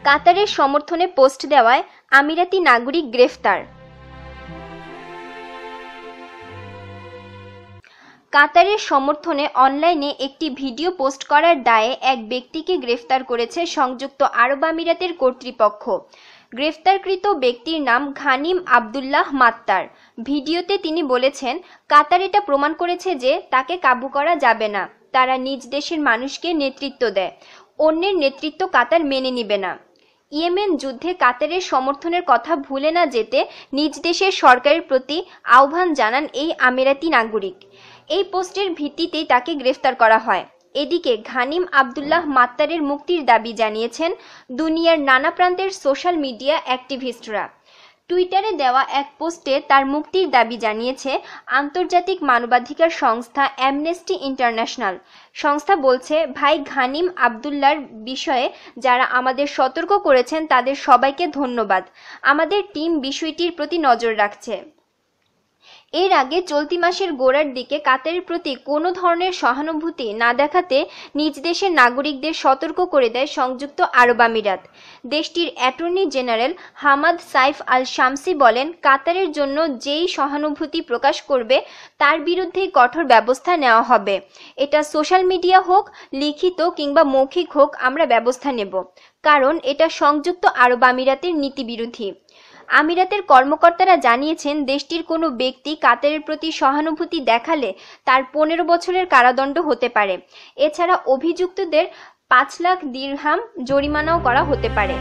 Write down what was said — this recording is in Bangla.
কাতারের সমর্থনে পোস্ট দেওয়ায় আমিরাতি নাগরিক গ্রেফতার। কাতারের সমর্থনে অনলাইনে একটি ভিডিও পোস্ট করার দায়ে এক ব্যক্তিকে গ্রেফতার করেছে সংযুক্ত আরব আমিরাতের কর্তৃপক্ষ। গ্রেফতারকৃত ব্যক্তির নাম ঘানিম আবদুল্লাহ মাত্তার। ভিডিওতে তিনি বলেছেন, কাতার এটা প্রমাণ করেছে যে তাকে কাবু করা যাবে না। তারা নিজ দেশের মানুষকে নেতৃত্ব দেয়, অন্যের নেতৃত্ব কাতার মেনে নিবে না। ইয়েমেন যুদ্ধে কাতারের সমর্থনের কথা ভুলে না যেতে নিজ দেশের সরকারের প্রতি আহ্বান জানান এই আমিরাতি নাগরিক। এই পোস্টের ভিত্তিতেই তাকে গ্রেফতার করা হয়। এদিকে ঘানিম আবদুল্লাহ মাত্তারের মুক্তির দাবি জানিয়েছেন দুনিয়ার নানা প্রান্তের সোশ্যাল মিডিয়া অ্যাক্টিভিস্টরা। টুইটারে দেওয়া এক পোস্টে তার মুক্তির দাবি জানিয়েছে আন্তর্জাতিক মানবাধিকার সংস্থা অ্যামনেস্টি ইন্টারন্যাশনাল। সংস্থা বলছে, ভাই ঘানিম আবদুল্লার বিষয়ে যারা আমাদের সতর্ক করেছেন তাদের সবাইকে ধন্যবাদ। আমাদের টিম বিষয়টির প্রতি নজর রাখছে। এর আগে চলতি মাসের গোড়ার দিকে কাতারের প্রতি কোনো ধরনের সহানুভূতি না দেখাতে নিজ দেশের নাগরিকদের সতর্ক করে দেয় সংযুক্ত আরব আমিরাত। দেশটির অ্যাটর্নি জেনারেল হামাদ সাইফ আল শামসি বলেন, কাতারের জন্য যেই সহানুভূতি প্রকাশ করবে তার বিরুদ্ধেই কঠোর ব্যবস্থা নেওয়া হবে। এটা সোশ্যাল মিডিয়া হোক, লিখিত কিংবা মৌখিক হোক, আমরা ব্যবস্থা নেব, কারণ এটা সংযুক্ত আরব আমিরাতের নীতিবিরোধী। আমিরাতের কর্মকর্তারা জানিয়েছেন, দেশটির কোনো ব্যক্তি কাতারের প্রতি সহানুভূতি দেখালে তার 15 বছরের কারাদণ্ড হতে পারে। এছাড়া অভিযুক্তদের 5 লাখ দিরহাম জরিমানাও করা হতে পারে।